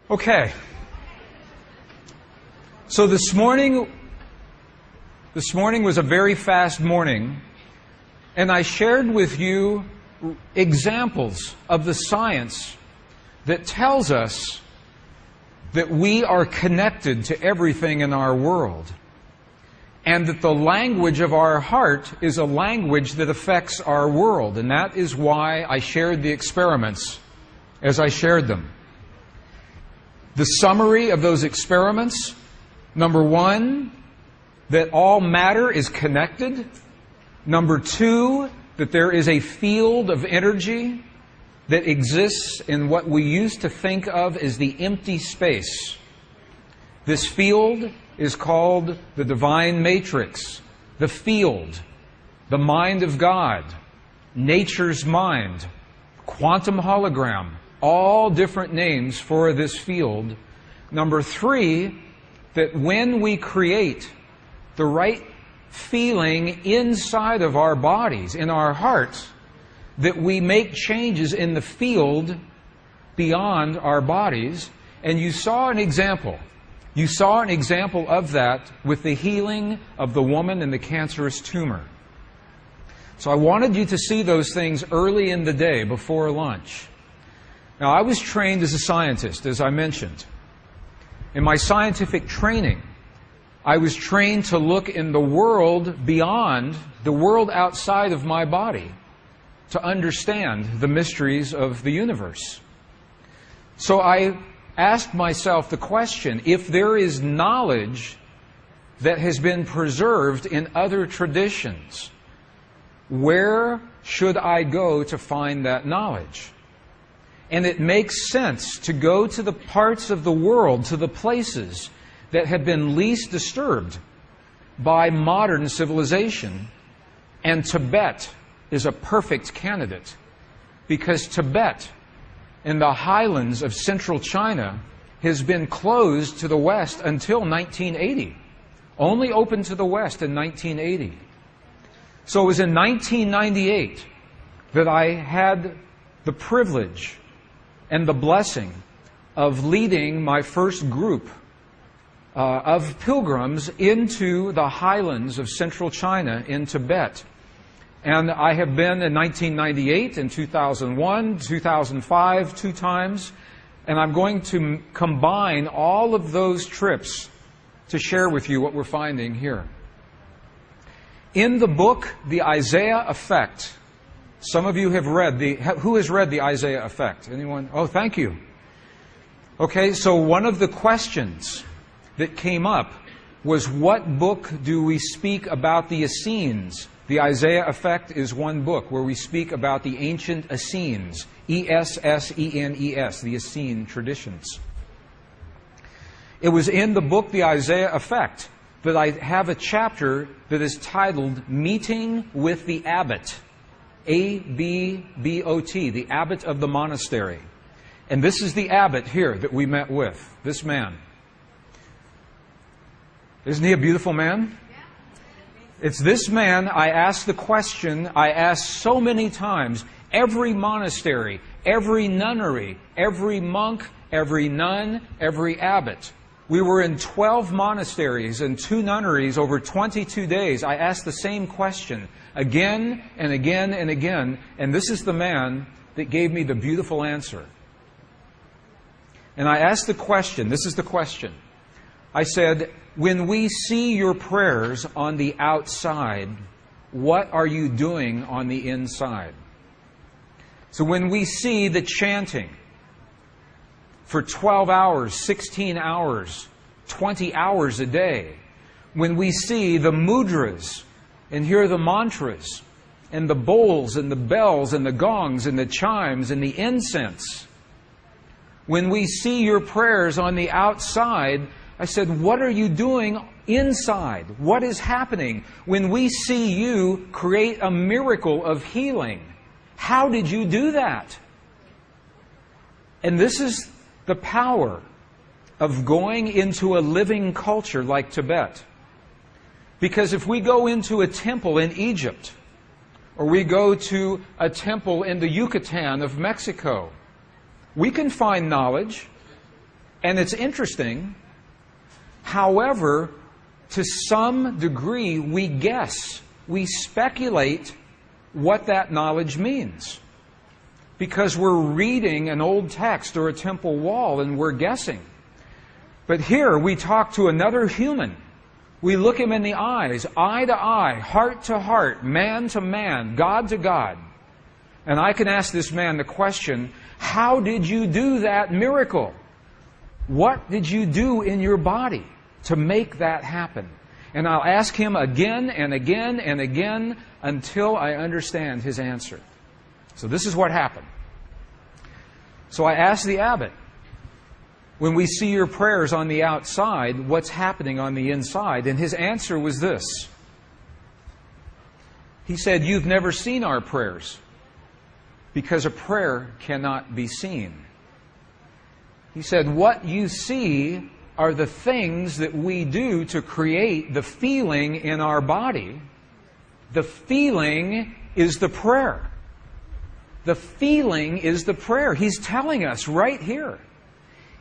Okay. So this morning was a very fast morning, and I shared with you examples of the science that tells us that we are connected to everything in our world, and that the language of our heart is a language that affects our world. And that is why I shared the experiments as I shared them. The summary of those experiments: number one, that all matter is connected. Number two, that there is a field of energy that exists in what we used to think of as the empty space. This field is called the divine matrix, the field, the mind of God, nature's mind, quantum hologram, all different names for this field. Number three, that when we create the right feeling inside of our bodies, in our hearts, that we make changes in the field beyond our bodies. And you saw an example. You saw an example of that with the healing of the woman in the cancerous tumor. So I wanted you to see those things early in the day before lunch. Now, I was trained as a scientist, as I mentioned. In my scientific training, I was trained to look in the world beyond, the world outside of my body, to understand the mysteries of the universe. So I asked myself the question, if there is knowledge that has been preserved in other traditions, where should I go to find that knowledge? And it makes sense to go to the parts of the world, to the places that have been least disturbed by modern civilization. And Tibet is a perfect candidate, because Tibet, in the highlands of central China, has been closed to the West until 1980. Only opened to the West in 1980. So it was in 1998 that I had the privilege and the blessing of leading my first group of pilgrims into the highlands of central China in Tibet. And I have been in 1998, in 2001, 2005, 2 times. And I'm going to combine all of those trips to share with you what we're finding here. In the book, The Isaiah Effect, some of you have read who has read The Isaiah Effect? Anyone? Oh, thank you. Okay, so one of the questions that came up was, what book do we speak about the Essenes? The Isaiah Effect is one book where we speak about the ancient Essenes, Essenes, the Essene traditions. It was in the book, The Isaiah Effect, that I have a chapter that is titled Meeting with the Abbot, A-B-B-O-T, the abbot of the monastery. And this is the abbot here that we met with, this man. Isn't he a beautiful man? It's this man. I asked the question I asked so many times. Every monastery, every nunnery, every monk, every nun, every abbot. We were in 12 monasteries and 2 nunneries over 22 days. I asked the same question again and again and again. And this is the man that gave me the beautiful answer. And I asked the question, this is the question. I said, when we see your prayers on the outside, what are you doing on the inside? So when we see the chanting for 12 hours, 16 hours, 20 hours a day, when we see the mudras and hear the mantras and the bowls and the bells and the gongs and the chimes and the incense, when we see your prayers on the outside, I said, what are you doing inside? What is happening? When we see you create a miracle of healing, how did you do that? And this is the power of going into a living culture like Tibet. Because if we go into a temple in Egypt, or we go to a temple in the Yucatan of Mexico, we can find knowledge. And it's interesting. However, to some degree, we guess, we speculate what that knowledge means. Because we're reading an old text or a temple wall and we're guessing. But here we talk to another human. We look him in the eyes, eye to eye, heart to heart, man to man, God to God. And I can ask this man the question, how did you do that miracle? What did you do in your body to make that happen? And I'll ask him again and again and again until I understand his answer. So this is what happened. So I asked the abbot, when we see your prayers on the outside, what's happening on the inside? And his answer was this. He said, you've never seen our prayers because a prayer cannot be seen. He said, what you see are the things that we do to create the feeling in our body. The feeling is the prayer. The feeling is the prayer. He's telling us right here.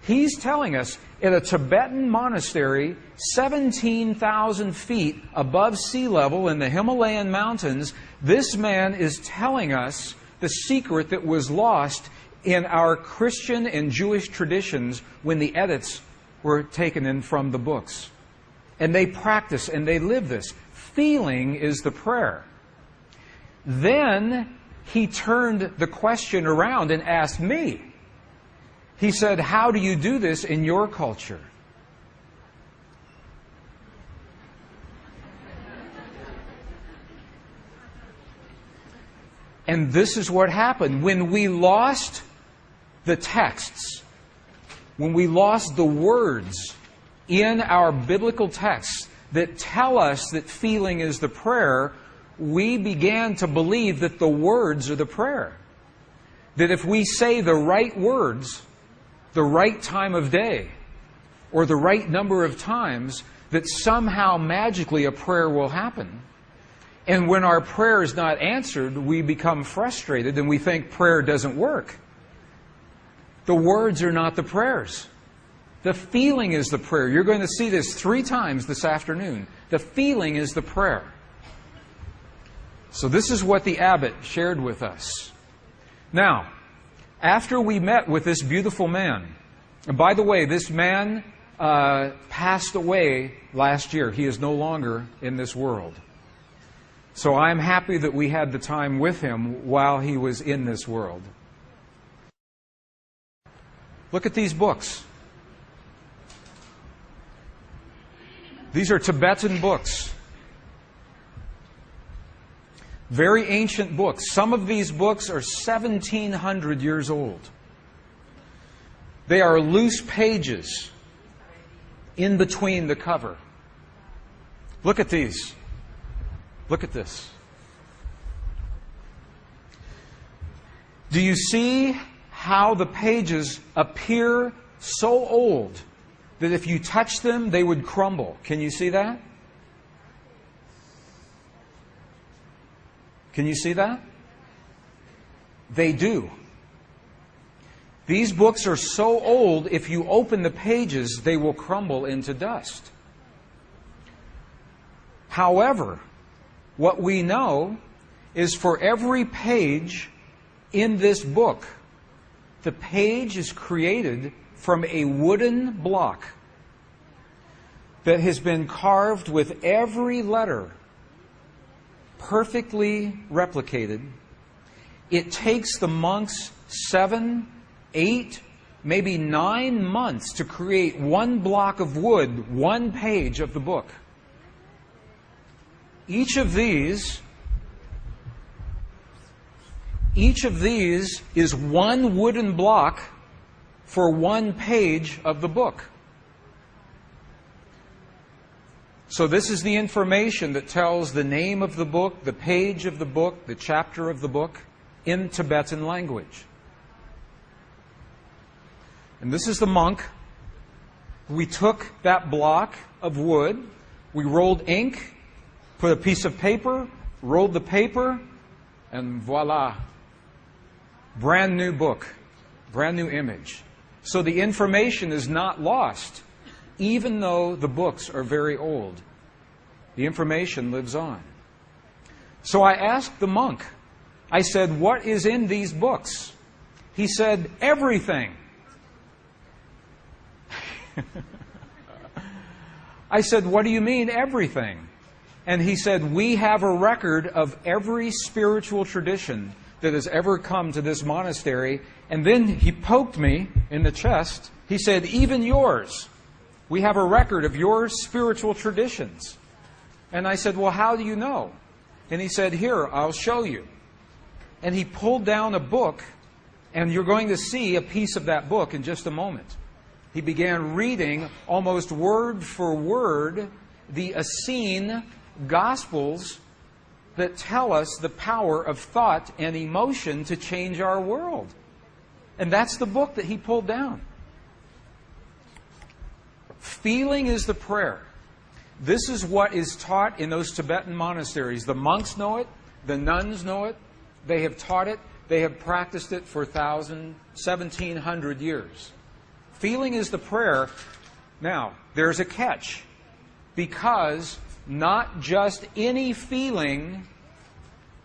He's telling us in a Tibetan monastery 17,000 feet above sea level in the Himalayan mountains, this man is telling us the secret that was lost in our Christian and Jewish traditions when the edits were taken in from the books. And they practice and they live this. Feeling is the prayer. Then he turned the question around and asked me. He said, how do you do this in your culture? And this is what happened. When we lost the texts, when we lost the words in our biblical texts that tell us that feeling is the prayer, we began to believe that the words are the prayer. That if we say the right words, the right time of day, or the right number of times, that somehow magically a prayer will happen. And when our prayer is not answered, we become frustrated and we think prayer doesn't work. The words are not the prayers. The feeling is the prayer. You're going to see this 3 times this afternoon. The feeling is the prayer. So this is what the abbot shared with us. Now, after we met with this beautiful man, and by the way, this man passed away last year. He is no longer in this world. So I'm happy that we had the time with him while he was in this world. Look at these books. These are Tibetan books. Very ancient books. Some of these books are 1,700 years old. They are loose pages in between the cover. Look at these. Look at this. Do you see how the pages appear so old that if you touch them, they would crumble? Can you see that? Can you see that? They do. These books are so old, if you open the pages, they will crumble into dust. However, what we know is for every page in this book, the page is created from a wooden block that has been carved with every letter perfectly replicated. It takes the monks 7, 8, maybe 9 months to create one block of wood, one page of the book. Each of these is one wooden block for one page of the book. So this is the information that tells the name of the book, the page of the book, the chapter of the book in Tibetan language. And this is the monk. We took that block of wood, we rolled ink, put a piece of paper, rolled the paper, and voila. Brand new book, brand new image. So the information is not lost, even though the books are very old. The information lives on. So I asked the monk, I said, what is in these books? He said, everything. I said, what do you mean, everything? And he said, we have a record of every spiritual tradition that has ever come to this monastery. And then he poked me in the chest. He said, even yours. We have a record of your spiritual traditions. And I said, well, how do you know? And he said, here, I'll show you. And he pulled down a book, and you're going to see a piece of that book in just a moment. He began reading almost word for word the Essene Gospels that tell us the power of thought and emotion to change our world. And that's the book that he pulled down. Feeling is the prayer. This is what is taught in those Tibetan monasteries. The monks know it. The nuns know it. They have taught it. They have practiced it for 1,700 years. Feeling is the prayer. Now, there's a catch. Because not just any feeling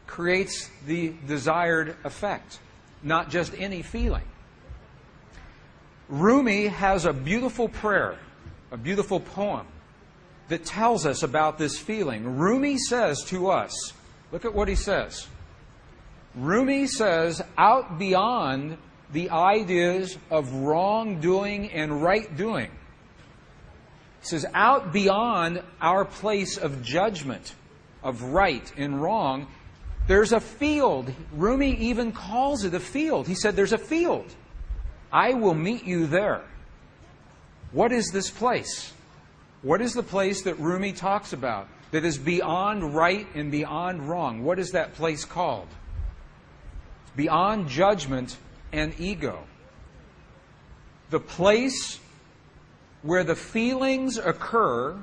creates the desired effect. Not just any feeling. Rumi has a beautiful prayer, a beautiful poem that tells us about this feeling. Rumi says to us, look at what he says. Rumi says, out beyond the ideas of wrongdoing and right doing. He says, out beyond our place of judgment, of right and wrong, there's a field. Rumi even calls it a field. He said, there's a field. I will meet you there. What is this place? What is the place that Rumi talks about that is beyond right and beyond wrong? What is that place called? Beyond judgment and ego. The place where the feelings occur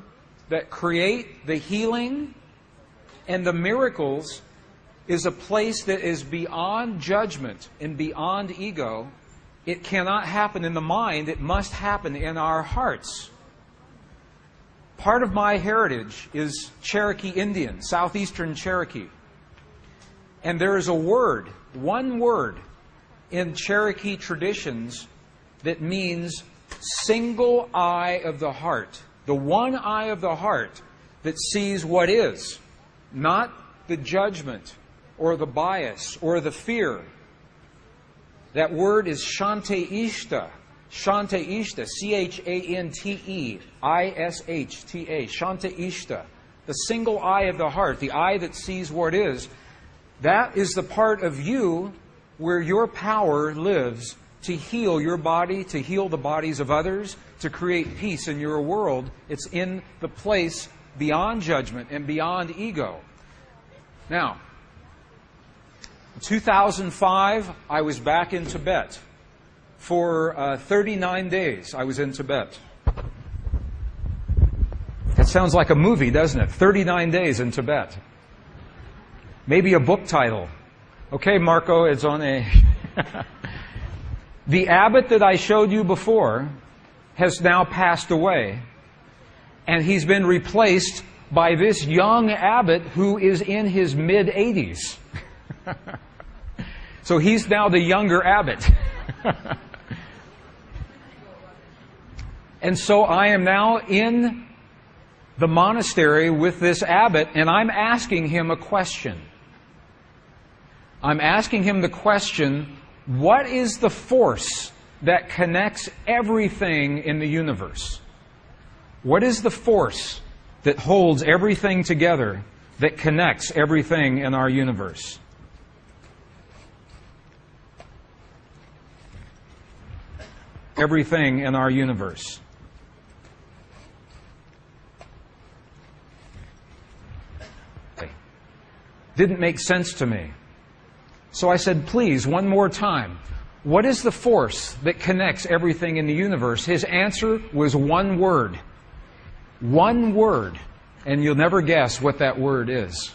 that create the healing and the miracles is a place that is beyond judgment and beyond ego. It cannot happen in the mind. It must happen in our hearts. Part of my heritage is Cherokee Indian, southeastern Cherokee. And there is a word, one word, in Cherokee traditions that means single eye of the heart. The one eye of the heart that sees what is, not the judgment or the bias or the fear. That word is Shante Ishta. Shante Ishta. Chanteishta. Shante Ishta. The single eye of the heart. The eye that sees what is. That is the part of you where your power lives to heal your body, to heal the bodies of others, to create peace in your world. It's in the place beyond judgment and beyond ego. Now, in 2005, I was back in Tibet. For 39 days, I was in Tibet. That sounds like a movie, doesn't it? 39 days in Tibet. Maybe a book title. Okay, Marco, it's on a... The abbot that I showed you before has now passed away. And he's been replaced by this young abbot who is in his mid-80s. So he's now the younger abbot. And so I am now in the monastery with this abbot, and I'm asking him a question. I'm asking him the question, what is the force that connects everything in the universe? What is the force that holds everything together, that connects everything in our universe? Everything in our universe. Didn't make sense to me. So I said, please, one more time. What is the force that connects everything in the universe? His answer was one word. One word. And you'll never guess what that word is.